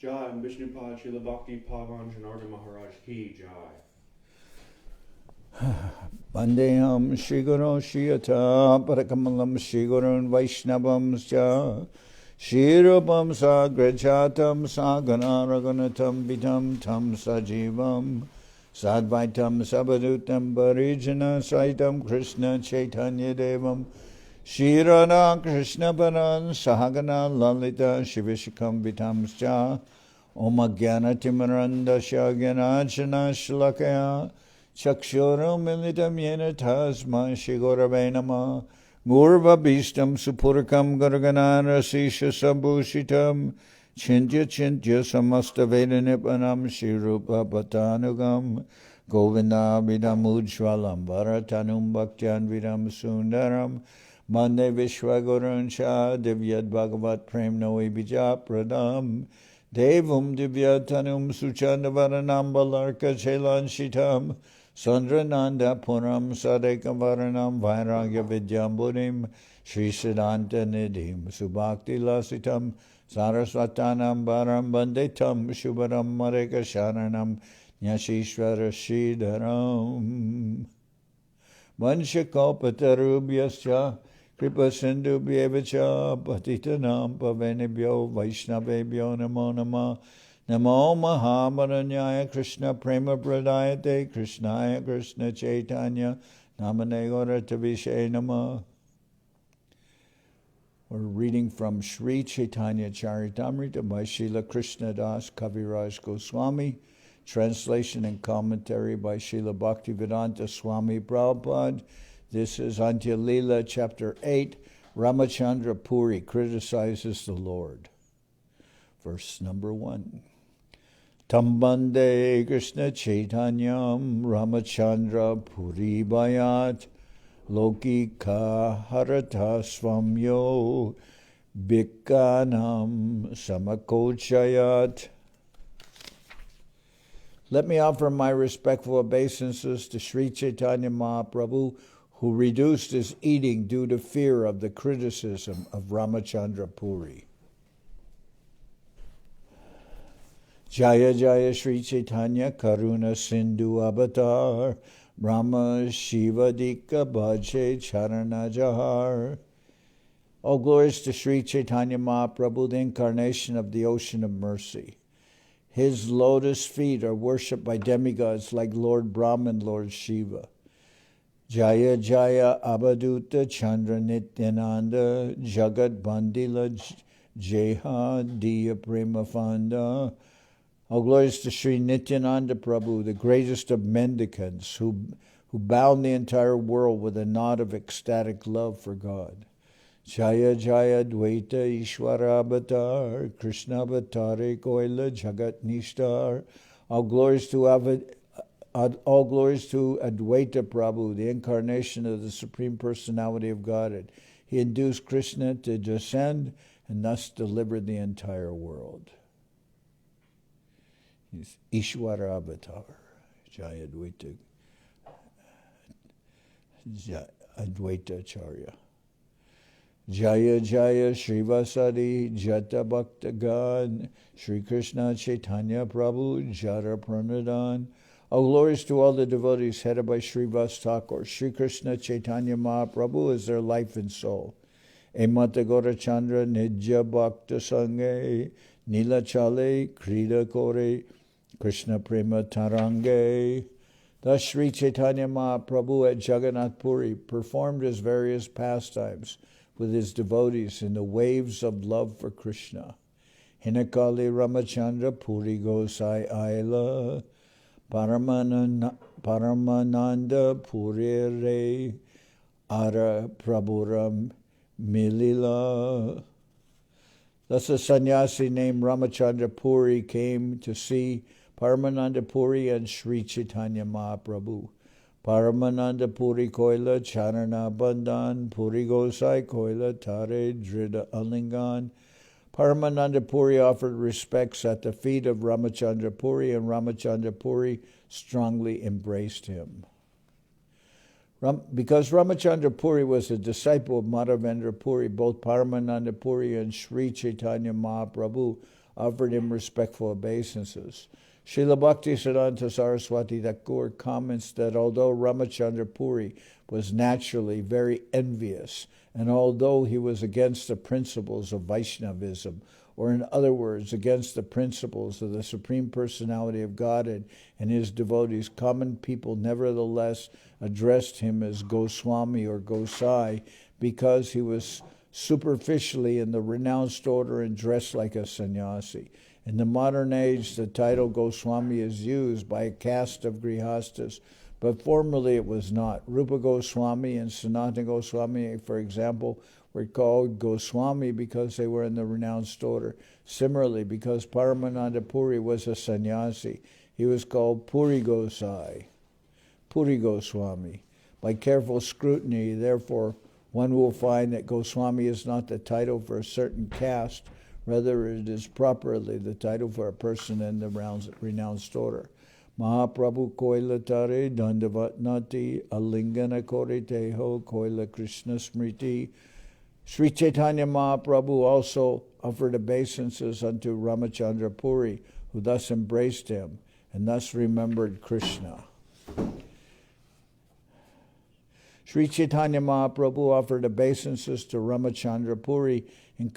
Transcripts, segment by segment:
Jai and Vishnupad Srila Bhakti Pavan Janardan Maharaj ki Jai. Vandeham Shri Guru Shiyata Parakamalam Shri Gurun Vaishnavam Scha Shri Rupam Sagrajatam Sagana Raghunatam Vitam Tam Sajivam Sadvaitam Sabadutam Parijana Saitam Krishna Chaitanya Devam Shri Radha Krishna Paran Sahagana Lalita Shivishikam Vitam Scha Om Agyana Timaranda Shagyana Shlakaya Chakshuram militam yena tasma shigorave nama Gurva bhistam supurkam garganara sisha sabhushitam Chintya chintya samasta veda nipanam shirupa patanugam Govinda vidam ujvalam bharatanum bhaktyan vidam sundaram Mande vishwagurun cha divyad bhagavat prem noi bija pradam Devam divyatanum suchandavaranam balarka chelan shitam Sandrananda Puram Sadekam Varanam Vairagya Vidyamburim Sri Siddhanta Nidhim Subhakti Lasitam Saraswatanam Baram Banditam Shubharam Mareka Sharanam Nyashishvara Sridharam Vanshakopatarubyascha Kripa Sindhubhyevacha Patitanam Pavenibhyo Vaishnavebhyo Namo Namah Namo Mahamaranyaya Krishna Prema Pradayate Krishnaya Krishna Chaitanya Namane Gauratavishe Nama. We're reading from Sri Chaitanya Charitamrita by Srila Krishnadas Kaviraj Goswami. Translation and commentary by Srila Bhaktivedanta Swami Prabhupada. This is Antya-lila, chapter 8. Ramachandra Puri criticizes the Lord. Verse number 1. Tambande Krishna Chaitanyam Ramachandra Puri Bayat Lokika Harata Swamyo Bhikanam Samakochayat. Let me offer my respectful obeisances to Sri Chaitanya Mahaprabhu, who reduced his eating due to fear of the criticism of Ramachandra Puri. Jaya Jaya Sri Chaitanya Karuna Sindhu Avatar Brahma Shiva Dika Bhaje Charana Jahar. All glories to Sri Chaitanya Mahaprabhu, the incarnation of the ocean of mercy. His lotus feet are worshipped by demigods like Lord Brahma and Lord Shiva. Jaya Jaya Abhaduta Chandra Nityananda Jagat Bandila Jeha Diya Prema Fanda. All glories to Sri Nityananda Prabhu, the greatest of mendicants, who bound the entire world with a knot of ecstatic love for God. Jaya Jaya Dvaita Ishwara Avatar Krishna Avatare Koila Jagat Nishtar. All glories to Advaita Prabhu, the incarnation of the Supreme Personality of Godhead. He induced Krishna to descend and thus delivered the entire world. He's Ishwara Avatar, Jaya Advaita Acharya. Jaya Jaya Srivasadi Jata Bhaktagan Sri Krishna Chaitanya Prabhu Jara Pranadan. All glories to all the devotees headed by Srivas Thakur. Sri Krishna Chaitanya Mahaprabhu is their life and soul. Emata Gaurachandra Nidya Bhakta Sange Nila Chale Krida Kore Krishna Prema Tarange. Thus Sri Chaitanya Mahaprabhu at Jagannath Puri performed his various pastimes with his devotees in the waves of love for Krishna. Hinakali Ramachandra Puri Gosai Aila Paramananda Puri Re Ara Prabhuram Milila. Thus a sannyasi named Ramachandra Puri came to see Paramananda Puri and Sri Chaitanya Mahaprabhu. Paramananda Puri Koila Charana Bandhan Puri Gosai Koila Tare Drida Alingan. Paramananda Puri offered respects at the feet of Ramachandra Puri, and Ramachandra Puri strongly embraced him. Because Ramachandra Puri was a disciple of Madhavendra Puri, both Paramananda Puri and Sri Chaitanya Mahaprabhu offered him respectful obeisances. Srila Bhaktisiddhanta Saraswati Thakur comments that although Ramachandra Puri was naturally very envious, and although he was against the principles of Vaishnavism, or in other words, against the principles of the Supreme Personality of Godhead and his devotees, common people nevertheless addressed him as Goswami or Gosai because he was superficially in the renounced order and dressed like a sannyasi. In the modern age, the title Goswami is used by a caste of grihastas, but formerly it was not. Rupa Goswami and Sanatana Goswami, for example, were called Goswami because they were in the renounced order. Similarly, because Paramananda Puri was a sannyasi, he was called Puri Gosai, Puri Goswami. By careful scrutiny, therefore, one will find that Goswami is not the title for a certain caste, rather it is properly the title for a person in the renounced order. Mahaprabhu koila tare dandavat nati alingana koriteho koila Krishna smriti. Sri Chaitanya Mahaprabhu also offered obeisances unto Ramachandra Puri, who thus embraced him and thus remembered Krishna. Sri Chaitanya Mahaprabhu offered obeisances to Ramachandra Puri in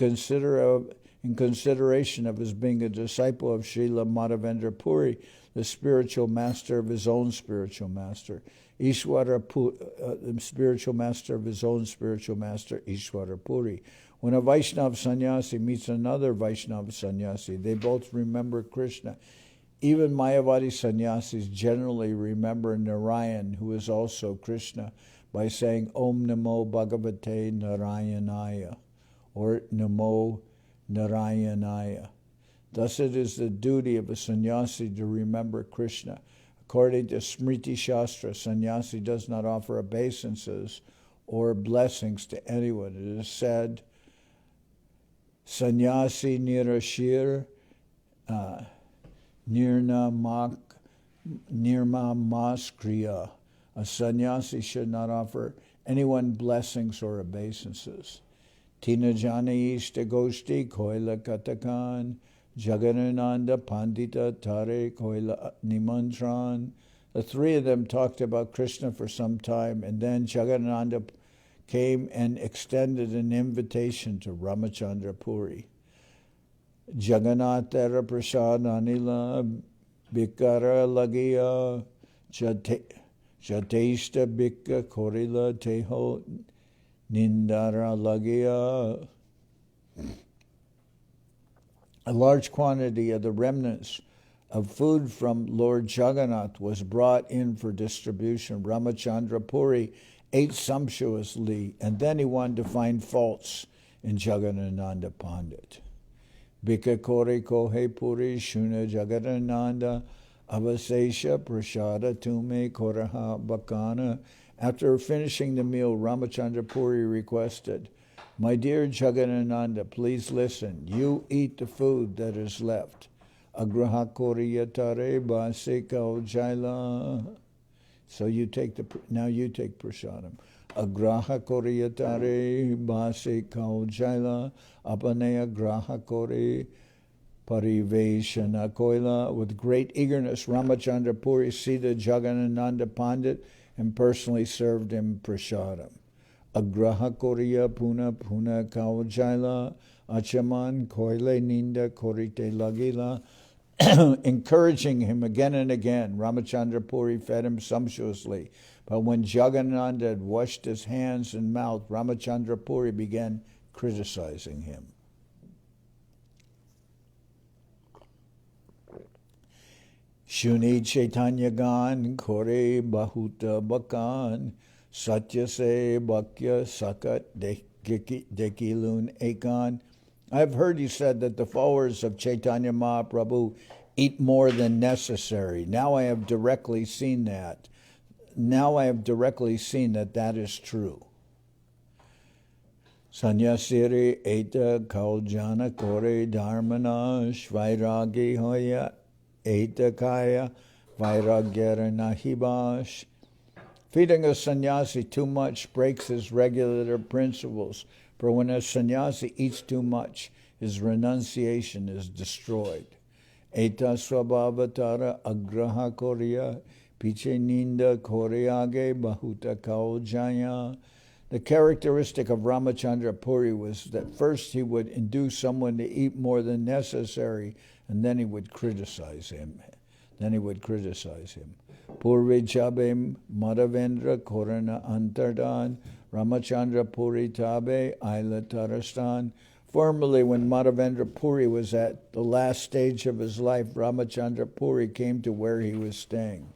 consideration of his being a disciple of Srila Madhavendra Puri, the spiritual master of his own spiritual master. Ishwara Puri, the spiritual master of his own spiritual master, Ishwara Puri. When a Vaishnava sannyasi meets another Vaishnava sannyasi, they both remember Krishna. Even Mayavadi sannyasis generally remember Narayan, who is also Krishna, by saying Om Namo Bhagavate Narayanaya, or Namo Narayanaya. Thus it is the duty of a sannyasi to remember Krishna. According to Smriti Shastra, sannyasi does not offer obeisances or blessings to anyone. It is said, sannyasi nirashir nirmamaskriya. A sannyasi should not offer anyone blessings or obeisances. Tina jani ishta goshti koila katakan Jagadananda Pandita Tare Koila Nimantran. The three of them talked about Krishna for some time, and then Jagadananda came and extended an invitation to Ramachandra Puri. Jagannatara Prasad Anila Bikara Lagia Jateshta Bika Korila Teho Nindara Lagia. A large quantity of the remnants of food from Lord Jagannath was brought in for distribution. Ramachandra Puri ate sumptuously, and then he wanted to find faults in Jagadananda Pandit. Bika Kore Kohe Puri Shuna Jagadananda Avasesha Prasada Tume Koraha Bakana. After finishing the meal, Ramachandra Puri requested, my dear Jagadananda, please listen. You eat the food that is left. Agraha koriyatare basekao jaila. So you take now you take prasadam. Agraha koriyatare basekao jaila. Apanaya graha kore pariveshana koila. With great eagerness, Ramachandra Puri seated Jagadananda Pandit and personally served him prasadam. Agraha Korea Puna Puna Kawajaila Achaman Koile Ninda Korite Lagila. Encouraging him again and again, Ramachandra Puri fed him sumptuously. But when Jagadananda had washed his hands and mouth, Ramachandra Puri began criticizing him. Shuni Chaitanya Gan Kore Bahuta Bakan Satya se Bhakya Sakat Dekilun Ekan. I have heard you said that the followers of Chaitanya Mahaprabhu eat more than necessary. Now I have directly seen that. That is true. Sanyasiri Eta Kaljana Kore Dharmana Shvairagi Hoya Eta Kaya Vairagyara Nahibash. Feeding a sannyasi too much breaks his regular principles, for when a sannyasi eats too much, his renunciation is destroyed. Eta swabhavatara agraha korya piche ninda koryage bahuta kao jaya. The characteristic of Ramachandra Puri was that first he would induce someone to eat more than necessary, and then he would criticize him. Purve chabe Madhavendra Korana Antardan Ramachandra Puri tabe Aila Tarastan. Formerly, when Madhavendra Puri was at the last stage of his life, Ramachandra Puri came to where he was staying.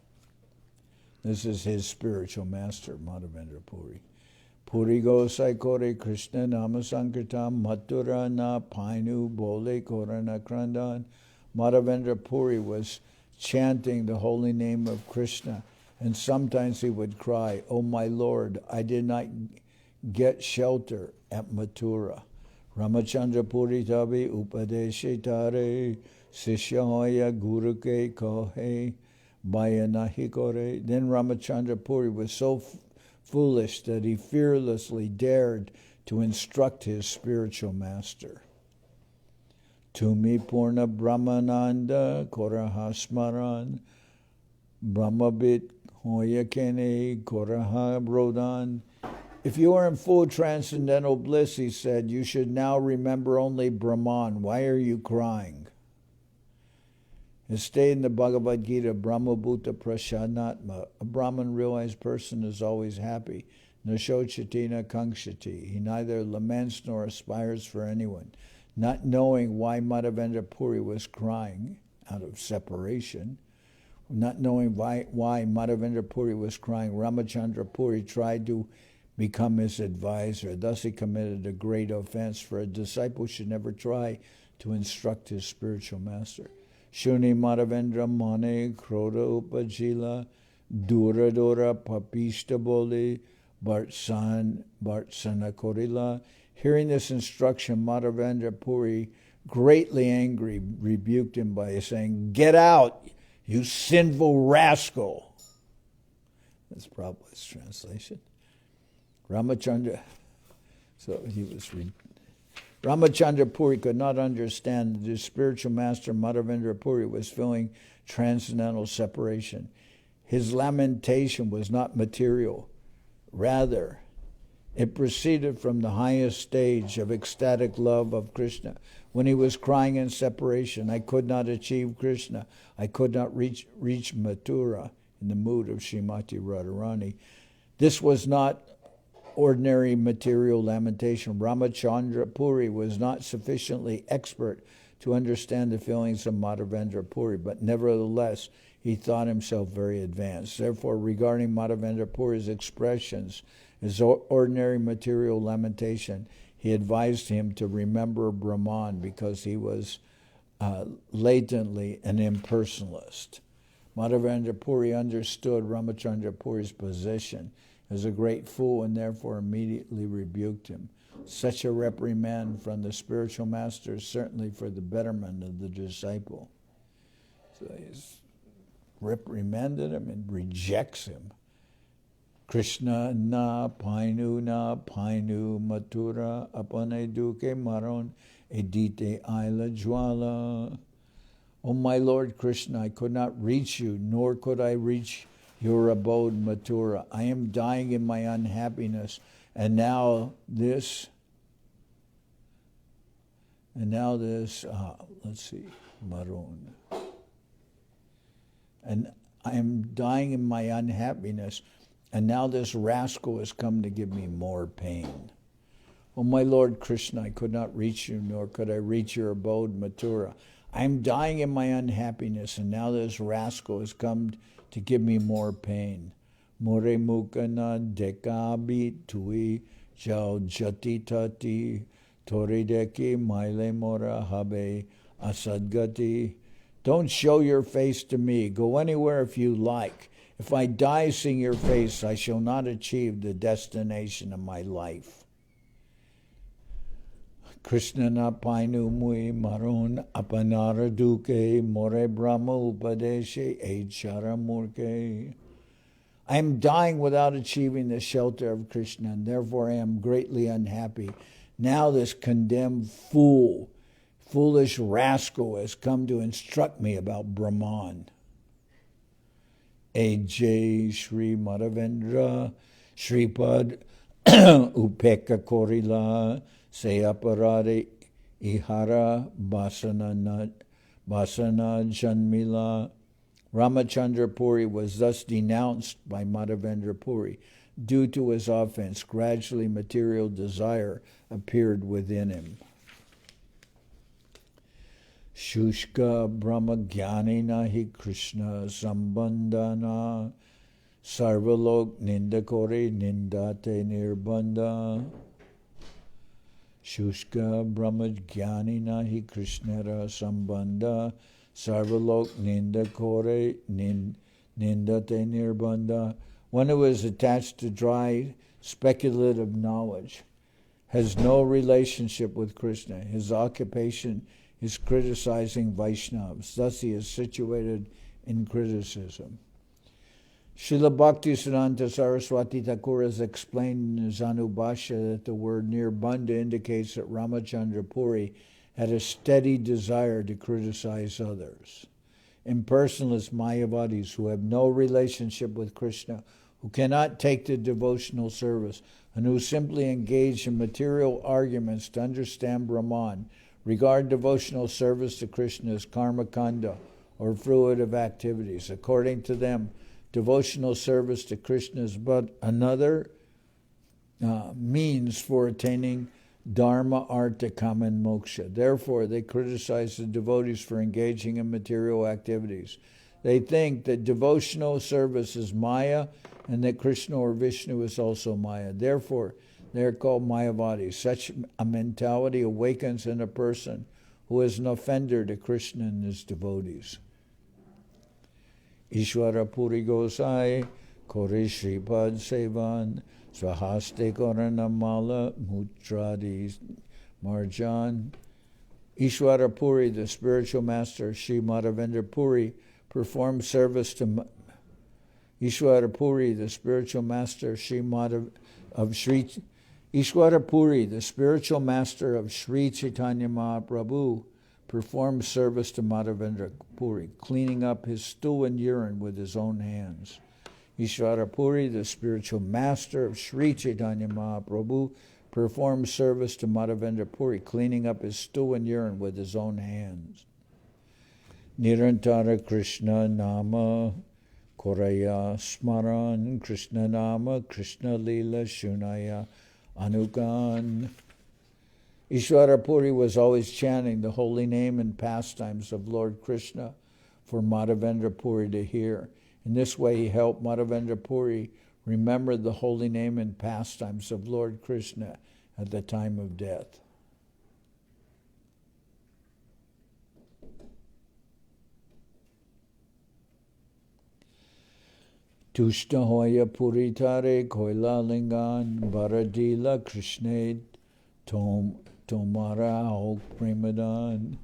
This is his spiritual master, Madhavendra Puri. Puri Gosai Kore Krishna Nama Sankirtam Mathura Na Painu Bole Korana Krandan. Madhavendra Puri was chanting the holy name of Krishna, and sometimes he would cry, "Oh my Lord, I did not get shelter at Mathura." Ramachandra Puri tabi upadeshe tare sishya hoya guru ke kohe baya nahi kore. Then Ramachandra Puri was so foolish that he fearlessly dared to instruct his spiritual master. Tumi Purna Brahmananda Koraha Smaran Brahmabit Hoya Kene Koraha Brodan. If you are in full transcendental bliss, he said, you should now remember only Brahman. Why are you crying? It stated in the Bhagavad Gita, Brahma Bhuta Prashanatma. A Brahman realized person is always happy. Nashochatina Kankshati. He neither laments nor aspires for anyone. Not knowing why Madhavendra Puri was crying out of separation, not knowing why Madhavendra Puri was crying, Ramachandra Puri tried to become his advisor. Thus he committed a great offense, for a disciple should never try to instruct his spiritual master. Shuni Madhavendra Mane Kroda Upajila Dura Dura Papishta Boli Bhartsana Korila. Hearing this instruction, Madhavendra Puri, greatly angry, rebuked him by saying, "Get out, you sinful rascal." That's Prabhupada's translation. Ramachandra Puri could not understand that his spiritual master, Madhavendra Puri, was feeling transcendental separation. His lamentation was not material. Rather, it proceeded from the highest stage of ecstatic love of Krishna. When he was crying in separation, I could not achieve Krishna. I could not reach Mathura, in the mood of Srimati Radharani. This was not ordinary material lamentation. Ramachandra Puri was not sufficiently expert to understand the feelings of Madhavendra Puri, but nevertheless, he thought himself very advanced. Therefore, regarding Madhavendra Puri's expressions as ordinary material lamentation, he advised him to remember Brahman because he was latently an impersonalist. Madhavendra Puri understood Ramachandra Puri's position as a great fool and therefore immediately rebuked him. Such a reprimand from the spiritual master is certainly for the betterment of the disciple. So he's reprimanded him and rejects him. Krishna na painu mathura apane duke maron edite aila jwala. O my Lord Krishna, I could not reach you, nor could I reach your abode Mathura. I am dying in my unhappiness, and now this, maroon. And I am dying in my unhappiness, and now this rascal has come to give me more pain. O my Lord Krishna, I could not reach you, nor could I reach your abode, Mathura. I am dying in my unhappiness, and now this rascal has come to give me more pain. More mukana dekabi tui jao jati tati torideki maile mora habe asadgati. Don't show your face to me. Go anywhere if you like. If I die seeing your face, I shall not achieve the destination of my life. Krishna na painu mui marun apanara duke more brahma upadeshe Ishwara Murke. I am dying without achieving the shelter of Krishna, and therefore I am greatly unhappy. Now this condemned fool foolish rascal has come to instruct me about Brahman. A.J. Sri Madhavendra Sripad Upeka Korila Seyaparade Ihara Basana Janmila. Ramachandra Puri was thus denounced by Madhavendra Puri. Due to his offense, gradually material desire appeared within him. Shushka Brahma Jnani Nahi Krishna Sambandhana Sarvalok Nindakore Nindate Nirbandha. Shushka Brahma Jnani Nahi Krishna Sambandha Sarvalok Nindakore Nindate Nirbandha. One who is attached to dry, speculative knowledge has no relationship with Krishna. His occupation is criticizing Vaishnavas. Thus he is situated in criticism. Srila Bhaktisiddhanta Saraswati Thakur has explained in his Anubhashya that the word Nirbandha indicates that Ramachandra Puri had a steady desire to criticize others. Impersonalist Mayavadis who have no relationship with Krishna, who cannot take the devotional service, and who simply engage in material arguments to understand Brahman, regard devotional service to Krishna as karma kanda, or fruitive activities. According to them, devotional service to Krishna is but another means for attaining dharma, artha, kama, and moksha. Therefore, they criticize the devotees for engaging in material activities. They think that devotional service is Maya and that Krishna or Vishnu is also Maya. Therefore, they are called Mayavadis. Such a mentality awakens in a person who is an offender to Krishna and his devotees. Ishwara Puri Gosai, Kore Sripad Sevan, Swahaste Koranamala, Mutradi Marjan. Ishwara Puri, the spiritual master, Sri Madhavendra Puri, performed service to Ishwara Puri, the spiritual master, Ishwara Puri, the spiritual master of Sri Chaitanya Mahaprabhu, performed service to Madhavendra Puri, cleaning up his stool and urine with his own hands. Ishwara Puri, the spiritual master of Sri Chaitanya Mahaprabhu, performed service to Madhavendra Puri, cleaning up his stool and urine with his own hands. Nirantara Krishna Nama Koraya Smaran Krishna Nama Krishna-lila Shunaya Anugan. Ishwara Puri was always chanting the holy name and pastimes of Lord Krishna for Madhavendra Puri to hear. In this way, he helped Madhavendra Puri remember the holy name and pastimes of Lord Krishna at the time of death. Tushta hoya puritare koila lingan baradila krishne tomara hok premadan.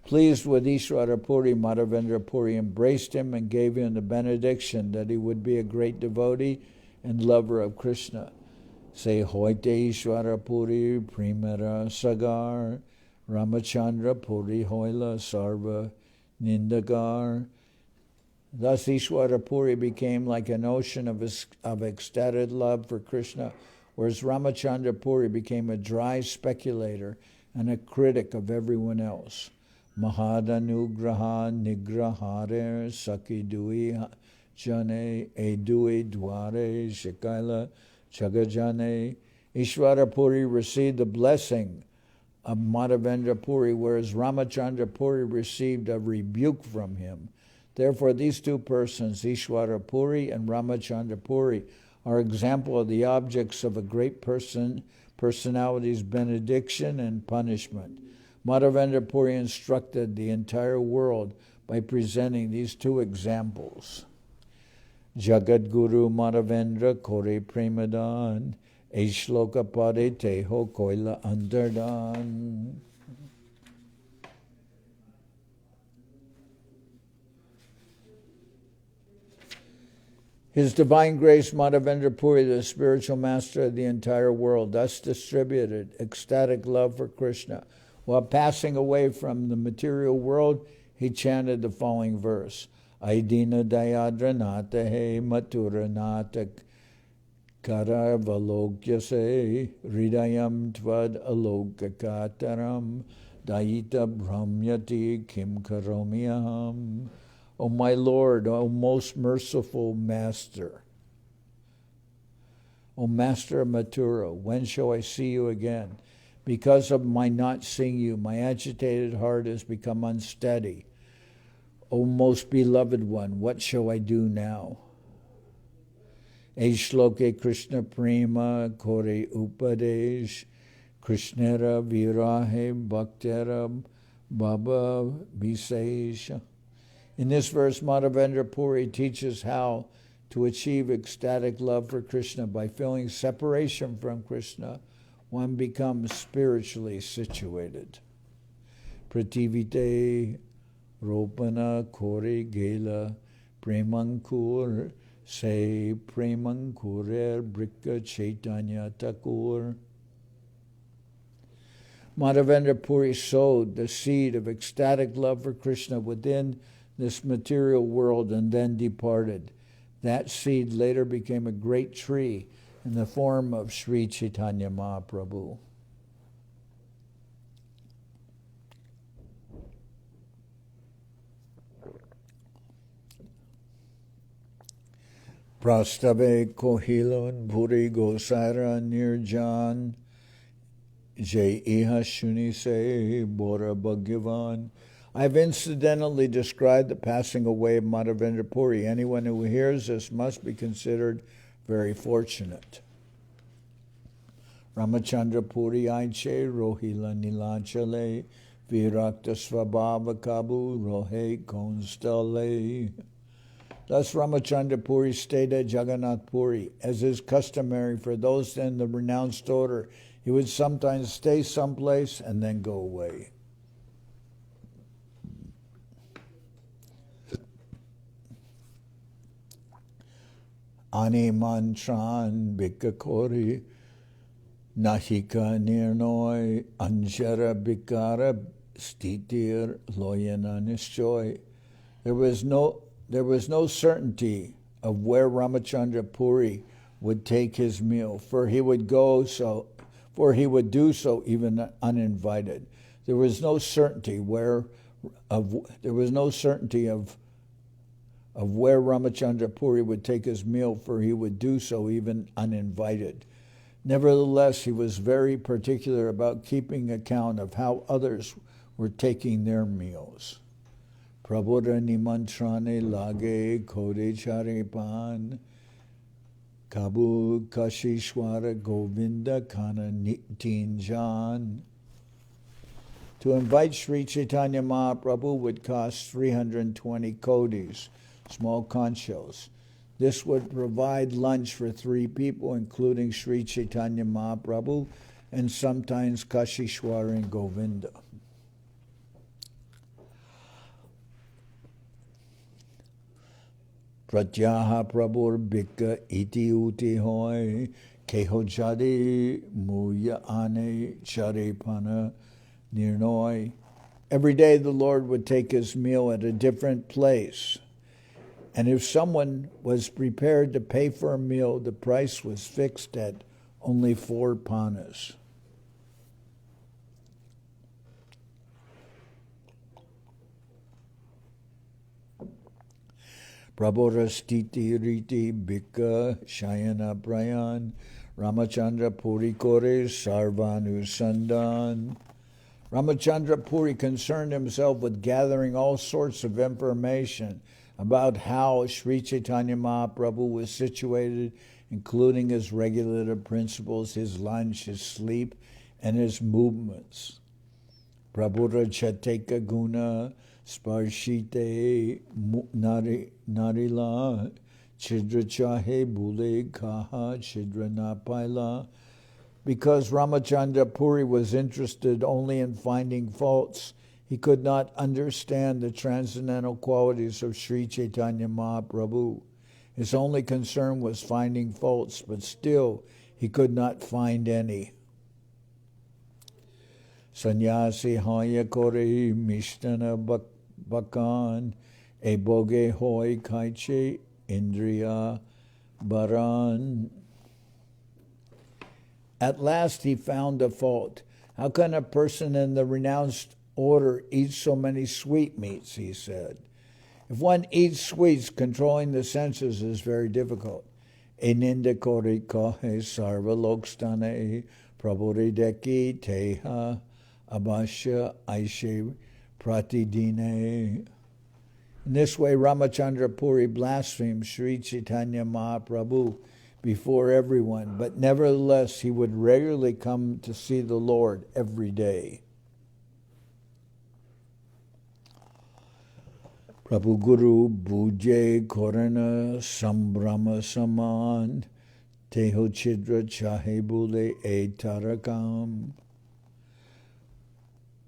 Pleased with Ishwara Puri, Madhavendra Puri embraced him and gave him the benediction that he would be a great devotee and lover of Krishna. Say hoite Ishwara Puri primera sagar Ramachandra Puri hoila sarva nindagar. Thus Ishwara Puri became like an ocean of ecstatic love for Krishna, whereas Ramachandra Puri became a dry speculator and a critic of everyone else. Mahadanugraha nigrahare sakidui jane edui dware shikaila chagajane. Ishwara Puri received the blessing of Madhavendra Puri, whereas Ramachandra Puri received a rebuke from him. Therefore, these two persons, Ishwara Puri and Ramachandra Puri, are example of the objects of a great personality's benediction and punishment. Madhavendra Puri instructed the entire world by presenting these two examples. Jagat Guru Madhavendra Kore Premadan, Eshloka Pade Teho Koila Andardan. His Divine Grace Madhavendra Puri, the spiritual master of the entire world, thus distributed ecstatic love for Krishna, While passing away from the material world, he chanted the following verse. Aidina dayadranata he maturanata karavalokyase hridayam tvad alokakataram dayita brahmyati kim karomyam. O my Lord, O most merciful Master, O Master of Mathura, when shall I see you again? Because of my not seeing you, my agitated heart has become unsteady. O most beloved one, what shall I do now? Shloke Krishna Prema Kore Upadesh Krishnera Virahe Bhaktera Baba Visesha. In this verse, Madhavendra Puri teaches how to achieve ecstatic love for Krishna. By feeling separation from Krishna, one becomes spiritually situated. Prativite Ropana Kore Gela Premankur Se Premankurer Brikka Chaitanya Thakur. Madhavendra Puri sowed the seed of ecstatic love for Krishna within this material world and then departed. That seed later became a great tree in the form of Sri Chaitanya Mahaprabhu. Prastave Kohilon Bhuri Gosara Nirjan Jai Iha Shuni Se Bora Bhagavan. I have incidentally described the passing away of Madhavendra Puri. Anyone who hears this must be considered very fortunate. Ramachandra Puri Aiche Rohila Nilachale Virakta Svabhava Kabu Rohe Konstale. Thus Ramachandra Puri stayed at Jagannath Puri. As is customary for those in the renounced order, he would sometimes stay someplace and then go away. Ani mantran bikakori nahika nirnoy anjara bikara stitir loyana nishoy. There was no certainty of where Ramachandra Puri would take his meal, for he would do so even uninvited. There was no certainty of where Ramachandra Puri would take his meal, for he would do so even uninvited. Nevertheless, he was very particular about keeping account of how others were taking their meals. Prabhupada nimantrane lage kode charipan kabu kashishwara govinda kana tinjan. To invite Sri Chaitanya Mahaprabhu would cost 320 kodis, small conchos. This would provide lunch for 3 people, including Sri Chaitanya Mahaprabhu and sometimes Kashishwara and Govinda. Pratyaha Prabhur Bhikka iti uti hoy keho jadi muya ane charipana nirnoy. Every day the Lord would take his meal at a different place. And if someone was prepared to pay for a meal, the price was fixed at only 4 panas. Prabhorastiti riti bhikka shayana prayan Ramachandra Puri kore sarvanu sandan. Ramachandra Puri concerned himself with gathering all sorts of information about how Sri Chaitanya Mahaprabhu was situated, including his regulative principles, his lunch, his sleep, and his movements. Prabhupada Chateka Guna Sparshite Narila Chidra Chahe Bule Kaha Chidra Napaila. Because Ramachandra Puri was interested only in finding faults, he could not understand the transcendental qualities of Sri Chaitanya Mahaprabhu. His only concern was finding faults, but still he could not find any. Sannyasi haya kore mishtana bakan, eboge hoy kaiche indriya baran. At last he found a fault. How can a person in the renounced order eat so many sweetmeats, he said. If one eats sweets, controlling the senses is very difficult. Eninda kori kahe sarva lokstane praburideki teha abhasya aishe pratidine. In this way, Ramachandra Puri blasphemed Sri Chaitanya Mahaprabhu before everyone, but nevertheless he would regularly come to see the Lord every day. Prabhu Guru Bhuje Korana Sambrahma Saman Teho Chidra Chahebule E Tarakam.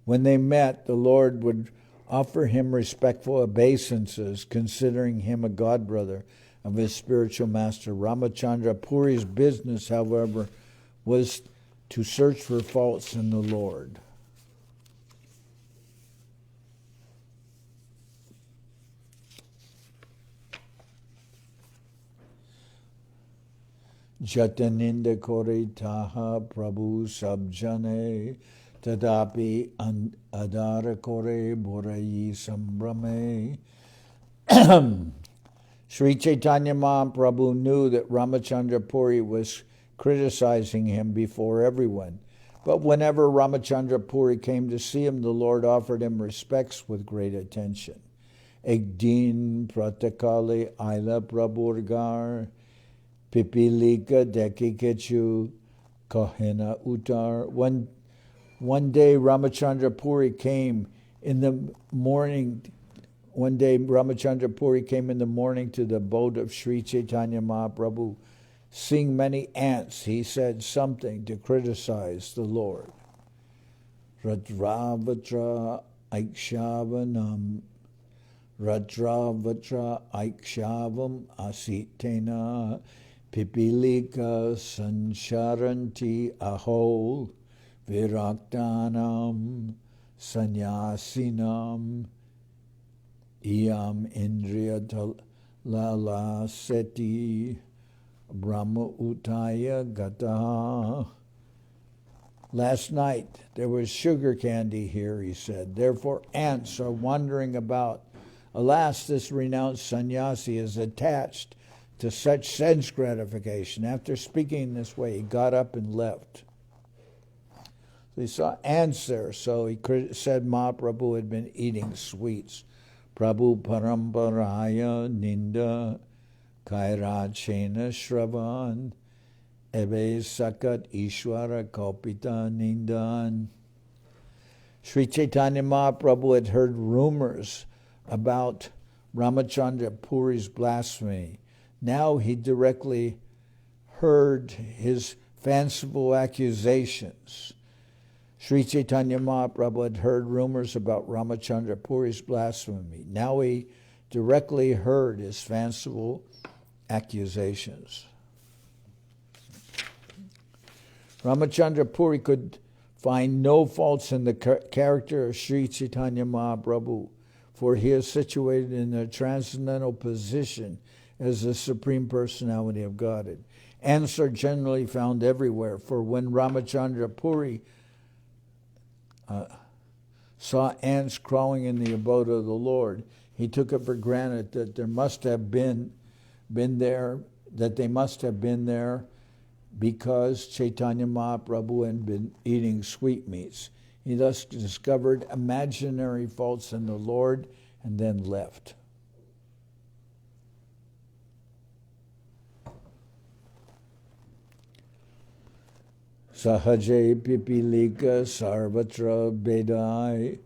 When they met, the Lord would offer him respectful obeisances, considering him a godbrother of his spiritual master. Ramachandra Puri's business, however, was to search for faults in the Lord. Jataninda kore taha prabhu sabjane tadapi adara kore borayi sambrame. Sri Chaitanya Mahaprabhu knew that Ramachandra Puri was criticizing him before everyone. But whenever Ramachandra Puri came to see him, the Lord offered him respects with great attention. Ekdin pratakale aila prabhurgar pipilika dekikechu kahena utar. One day Ramachandra Puri came in the morning. One day, Ramachandra Puri came in the morning to the abode of Sri Chaitanya Mahaprabhu. Seeing many ants, he said something to criticize the Lord. Radravatra Aikshavanam Radravatra Aikshavam Asitena Pipilika Sansharanti Aho Viraktanam Sanyasinam Iyam Indriya Lala Seti Brahma Utaya Gata. Last night there was sugar candy here, he said. Therefore ants are wandering about. Alas, this renounced sannyasi is attached to such sense gratification. After speaking this way, he got up and left. So he saw ants there, so he said Mahaprabhu had been eating sweets. Prabhu Paramparaya Ninda Kairachena Shravan Ebe Sakat Ishwara Kopita Nindan. Sri Chaitanya Mahaprabhu had heard rumors about Ramachandra Puri's blasphemy. Now he directly heard his fanciful accusations. Sri Chaitanya Mahaprabhu had heard rumors about Ramachandra Puri's blasphemy. Now he directly heard his fanciful accusations. Ramachandra Puri could find no faults in the character of Sri Chaitanya Mahaprabhu, for he is situated in a transcendental position as the Supreme Personality of Godhead. Ants are generally found everywhere, for when Ramachandra Puri saw ants crawling in the abode of the Lord, he took it for granted that they must have been there because Chaitanya Mahaprabhu had been eating sweetmeats. He thus discovered imaginary faults in the Lord and then left. Sahaje pipilika sarvatra bedai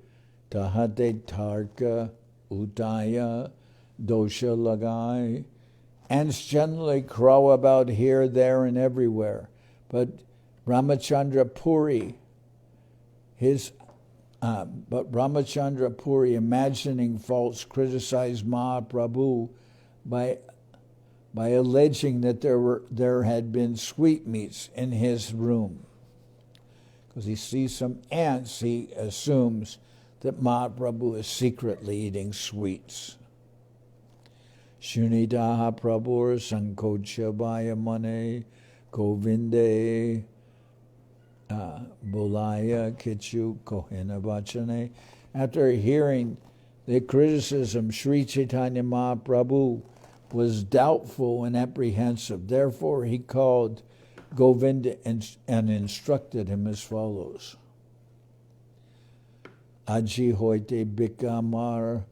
tahate tarka utaya dosha lagai. Ants generally crow about here, there, and everywhere. But Ramachandra Puri, imagining faults, criticized Mahaprabhu by alleging that there had been sweetmeats in his room. because he sees some ants, he assumes that Mahaprabhu is secretly eating sweets. Shunidaha Prabhur Sankocha Mane Govinde Bulaya Kichu Kohena Vachane. After hearing the criticism, Sri Chaitanya Mahaprabhu was doubtful and apprehensive. Therefore, he called Govinda and instructed him as follows. Aji hoite bikamar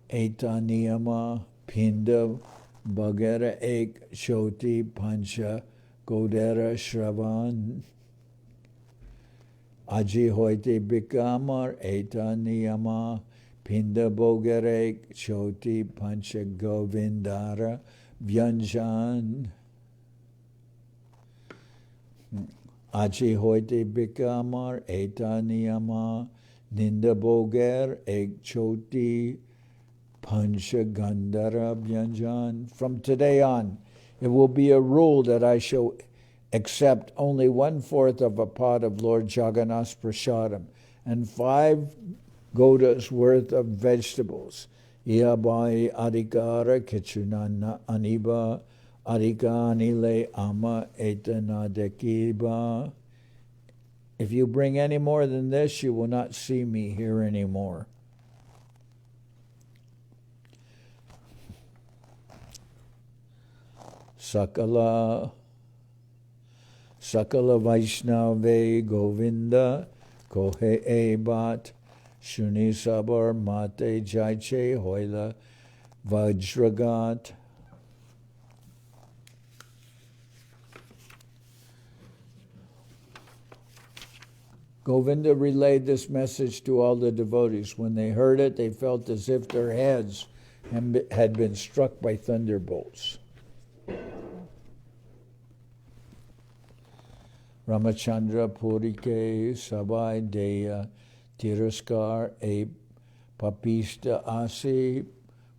eta niyama pinda bagera ek shoti pancha godera shravan. Aji hoite bikamar eta niyama pinda bogere choti pancha govindara vyanjan. Aji hoite bikamar eta niyama ninda boger ek choti pancha gandhara vyanjan. From today on, it will be a rule that I shall accept only 1/4 of a pot of Lord Jagannath's prasadam and 5 godas worth of vegetables. Iabai adhikara kichunana aniba adhika anile ama etanadekiba. If you bring any more than this, you will not see me here anymore. Sakala Vaishnave Govinda Kohe Ebat Shuni Sabar Mate Jaiche Hoila Vajragat. Govinda relayed this message to all the devotees. When they heard it, they felt as if their heads had been struck by thunderbolts. Ramachandra Puri ke Sabai Deya Tiraskar E Papista Asi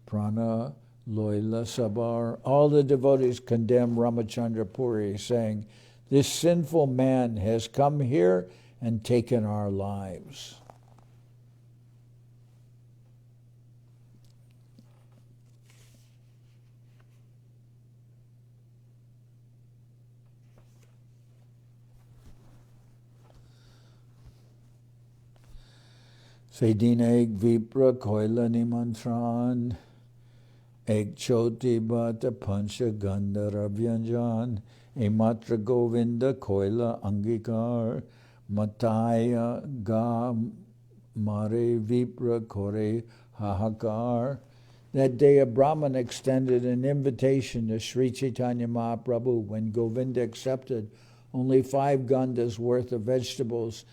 Prana Loila Sabar. All the devotees condemned Ramachandra Puri, saying, "This sinful man has come here and taken our lives." Sedin ek vipra koila nimantran ek choti bata pancha gandhara vyanjan e matra govinda koila angikar mataya ga mare vipra kore hahakar. That day a Brahman extended an invitation to Sri Chaitanya Mahaprabhu. When Govinda accepted only 5 gandas worth of vegetables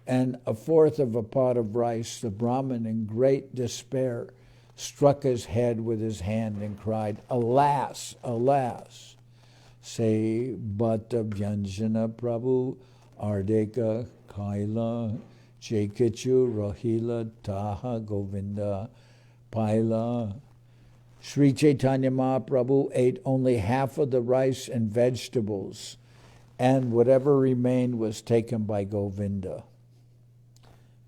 and 1/4 of a pot of rice, the Brahmin, in great despair, struck his head with his hand and cried, "Alas, alas!" Say Bhatta Vyanjana Prabhu Ardeka Kaila Chekichu Rahila Taha Govinda Paila. Sri Chaitanya Mahaprabhu ate only half of the rice and vegetables, and whatever remained was taken by Govinda.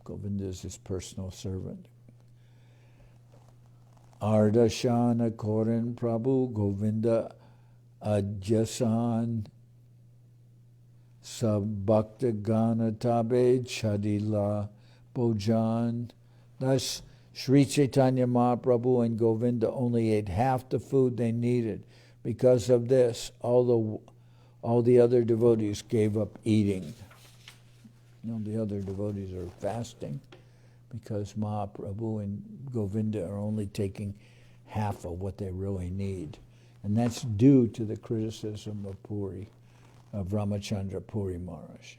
Govinda is his personal servant. Ardashana Koran Prabhu Govinda Adyasan Sabhakta Gana Tabe Chadila Bojan. Thus, Sri Chaitanya Mahaprabhu and Govinda only ate half the food they needed. Because of this, all the other devotees gave up eating. The other devotees are fasting because Mahaprabhu and Govinda are only taking half of what they really need. And that's due to the criticism of Puri, of Ramachandra Puri Maharaj.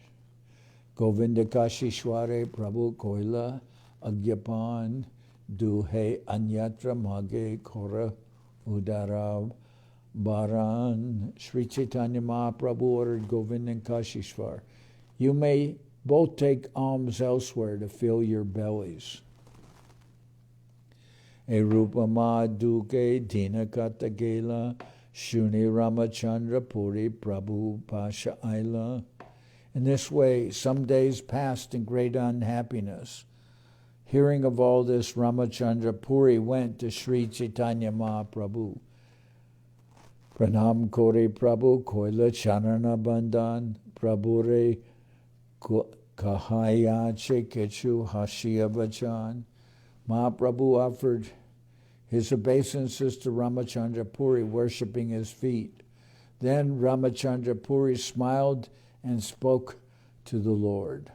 Govinda Kashishware Prabhu Koila Agyapan Duhe Anyatra Mage Kora Udarav Baran. Sri Chaitanya Mahaprabhu ordered Govinda and Kashishwar, "You may both take alms elsewhere to fill your bellies." Erupama duke dina katagela shuni Ramachandra Puri Prabhu Pasha Aila. In this way, some days passed in great unhappiness. Hearing of all this, Ramachandra Puri went to Sri Chaitanya Mahaprabhu. Pranam Kore Prabhu Koila Charana Bandhan Prabhure Kahayache Kechu Hashia Bachan. Mahaprabhu offered his obeisances to Ramachandra Puri, worshipping his feet. Then Ramachandra Puri smiled and spoke to the Lord.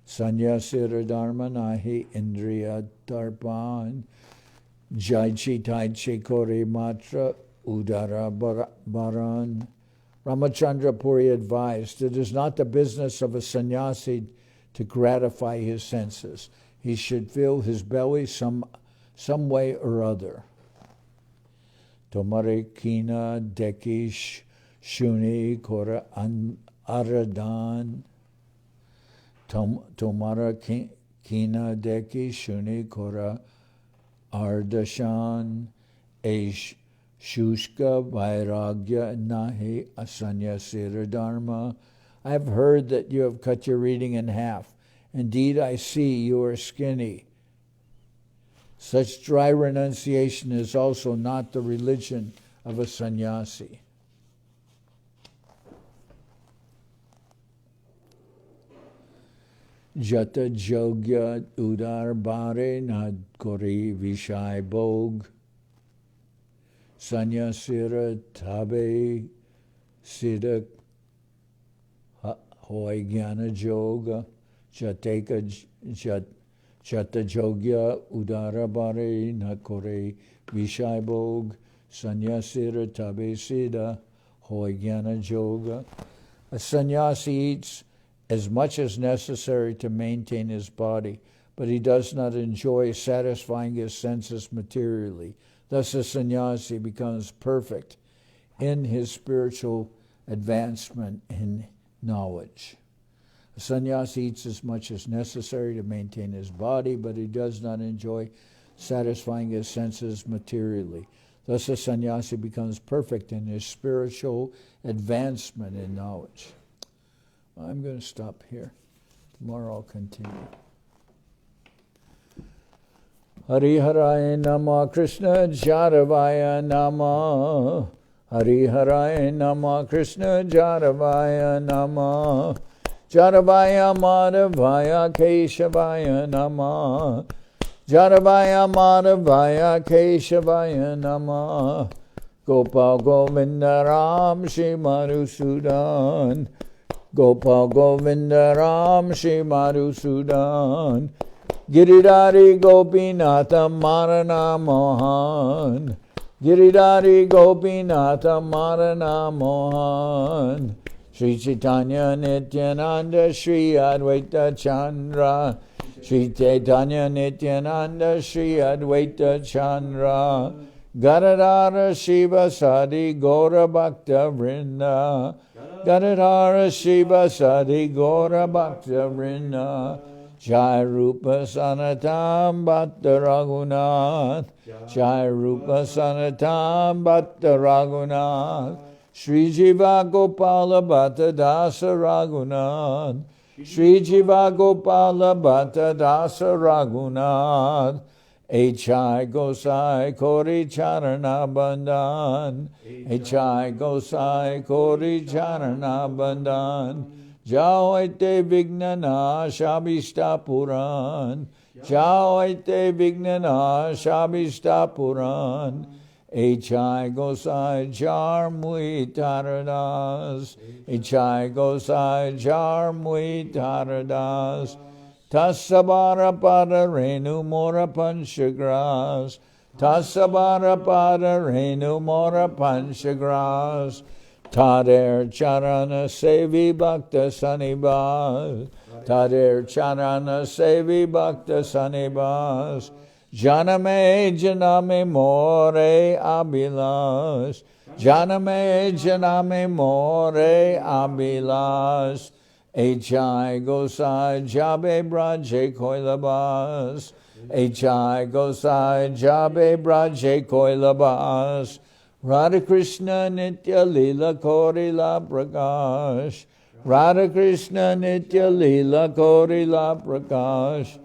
Sanyasira Dharma Nahi Indriya Darpan Jai Chitai Kore Matra Udara Baran. Ramachandra Puri advised, it is not the business of a sannyasi to gratify his senses. He should fill his belly some way or other. Tomare kina dekish shuni kora aradan. Tomara kina deki shuni kora ardashan. Eish shushka vairagya nahi asanyasira dharma. I have heard that you have cut your reading in half. Indeed, I see you are skinny. Such dry renunciation is also not the religion of a sannyasi. Jata jogya udar bare nad kori vishai bog. Sanyasira tabe siddha hoy jnana yoga. Jateka jata jogya udara bare nad kori vishai bog. Sanyasira tabe siddha hoy jnana yoga. A sannyasi eats as much as necessary to maintain his body, but he does not enjoy satisfying his senses materially. Thus a sannyasi becomes perfect in his spiritual advancement in knowledge. A sannyasi eats as much as necessary to maintain his body, but he does not enjoy satisfying his senses materially. Thus a sannyasi becomes perfect in his spiritual advancement in knowledge. I'm going to stop here. Tomorrow I'll continue. Hari Haraya Nama Krishna Jaravaya Nama. Hari Haraya Nama Krishna Jaravaya Nama. Jaravaya Madhavaya Keshavaya Nama. Jaravaya Madhavaya Keshavaya Nama. Gopal Govinda Ram Shri Madhusudan. Gopal Govinda Ram Shri Madhusudan. Giridhari Gopinatha Marana Mohan. Giridhari Gopinatha Marana Mohan. Sri Chaitanya Nityananda Sri Advaita Chandra. Sri Chaitanya Nityananda Sri Advaita Chandra. Gadadhara Shiva Sadi Gaura Bhakta Vrinda. Gadadhara Shiva Sadi Gaura Bhakta Vrinda. Jai Rupa Sanatam Bhatta Raghunath. Jai Rupa Sanatam Bhatta Raghunath. Sri Jiva Gopala Bhatta Dasa Raghunath. Sri Jiva Gopala Bhatta Dasa Raghunath. H.I. Gosai Kori Charana Bandhan. H.I. Gosai Kori Charana Bandhan. Jaoite Vignana Shabishta Puran. Jaoite Vignana Shabishta Puran. H.I. Gosai Jarmui Taradas. H.I. Gosai Jarmui Taradas. Tasabara pada renu mora panchagras. Tasabara pada renu mora panchagras. Tader charana sevi bhakta sanibas. Tader charana sevi bhakta sanibas. Janame janame more abilas. Janame janame more abilas. H.I. Gosai Jabe Braje Koilabas. H.I. Gosai Jabe Braje Koilabas. Radha Krishna Antya-lila Korila Prakash. Radha Krishna Antya-lila Korila Prakash.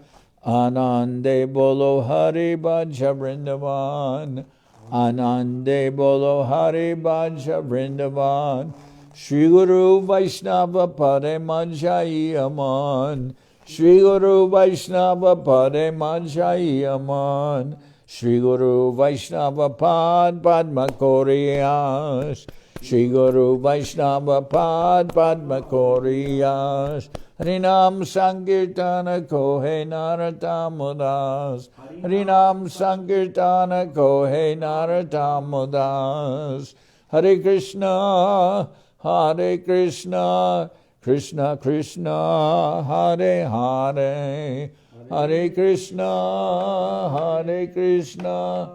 Anande Bolo Hari Bhaja Vrindavan. Anande Bolo Hari Bhaja Vrindavan. Shri Guru Vaishnava Pade Manjai Aman. Shri Guru Vaishnava Pade Manjai Aman. Shri Guru Vaishnava Pad Padma Koriyas. Shri Guru Vaishnava Pad Padma Koriyas. Harinam Sankirtana Kohe Naratamudas. Harinam Sankirtana Kohe Naratamudas. Hare Krishna, Hare Krishna, Krishna Krishna, Hare Hare. Hare Krishna, Hare Krishna,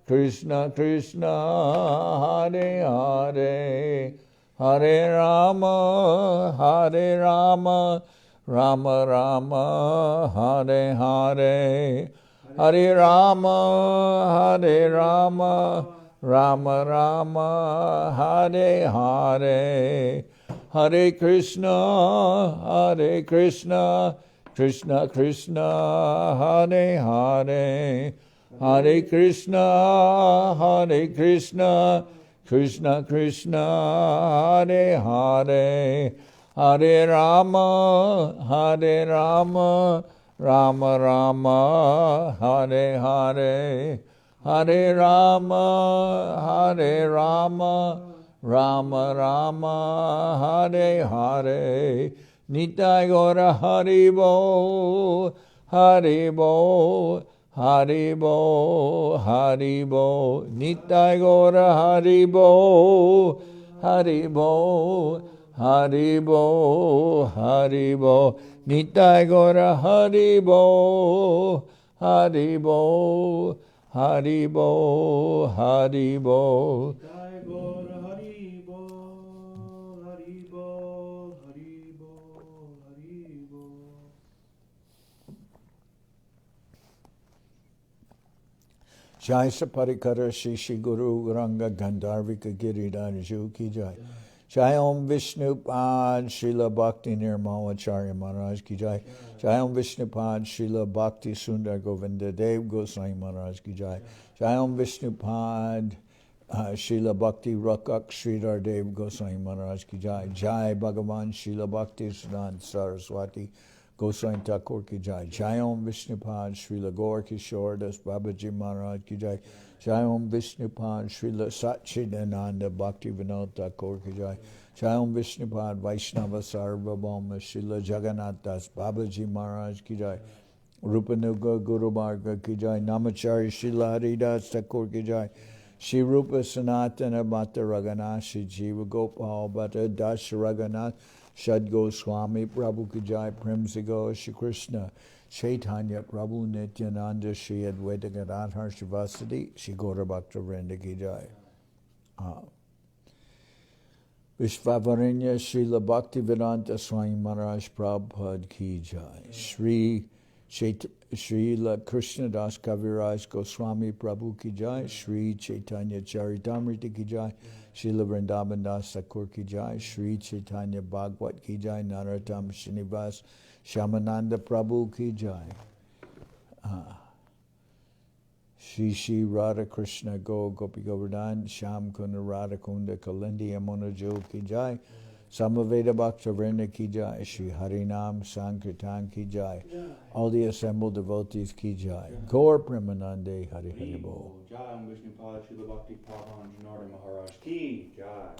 Krishna Krishna, Hare Hare. Hare Rama, Hare Rama, Rama Rama, Hare Hare. Hare Rama, Hare Rama, Rama Rama, Hare Hare. Hare Krishna, Hare Krishna, Krishna Krishna, Hare Hare. Hare Krishna, Hare Krishna, Krishna Krishna, Hare Hare. Hare Rama, Hare Rama, Rama Rama, Hare Hare. Hare Rama, Hare Rama, Rama Rama, Hare Hare. Nitai Gora Haribo, Haribo, Haribo, Haribo. Nitai Gora Haribo, Haribo, Haribo, Haribo. Nitai Gora Haribo, Haribo, Haribo, Haribo. Jai Gaura Haribo, Haribo, Haribo, Haribo. Jai Saparikara Shishi Guru Ranga Gandharvika Giridharaju Ki Jai. Jai Om Vishnu Pad Srila Bhakti Nirmalacharya Maharaj Ki Jai. Jai Om Vishnu Pad Srila Bhakti Sundar Govinda Dev Goswami Maharaj Ki Jai. Jai Om Vishnu Pad Srila Bhakti Rakak Sridhar Dev Goswami Maharaj Ki Jai. Jai Bhagavan Srila Bhakti Siddhanta Saraswati Goswami Thakur Ki Jai. Jai Om Vishnupad Srila Gaur Kishore Das Babaji Maharaj Ki Jai. Jai Om Vishnupad Srila Satchidananda Bhakti Vinod Thakur Ki Jai. Jai Om Vishnupad Vaishnava Sarvabhauma Srila Jagannath Das Babaji Maharaj Ki Jai. Rupanuga Guru Marga Ki Jai. Namachari Srila Haridas Thakur Ki Jai. Shri Rupa Sanatana Bhatta Raghunath Shri Jiva Gopal Bhatta Das Raghunath Shad Goswami Prabhu Ki Jai. Prem Sigo Shri Krishna Chaitanya Prabhu Nityananda Shri Advaita Gadadhar Shivasadi Shri Gaura Bhakta Vrinda Ki Jai. Vishvavarinya Srila Bhaktivedanta Swami Maharaj Prabhupada Ki Jai. Srila Krishnadas Kaviraj Goswami Prabhu Ki Jai. Sri Chaitanya Charitamrita Ki Jai. Srila Vrindavan Das Thakur Ki Jai. Sri Chaitanya Bhagwat Ki Jai. Narottam Srinivas Shyamananda Prabhu Ki Jai. Shri Radha Krishna Go Gopi Govardhan Sham Kunda Radha Kunda Kalindi Yamuna Jo Ki Jai. Samaveda Bhakta Vrinda Ki Jai. Shri Harinam Sankirtan Ki Jai. All the assembled devotees Ki Jai. Gaur Premanande Hari Hari Bol. Jai Om Vishnupad Srila Bhakti Pavan Janardan Maharaj Ki Jai.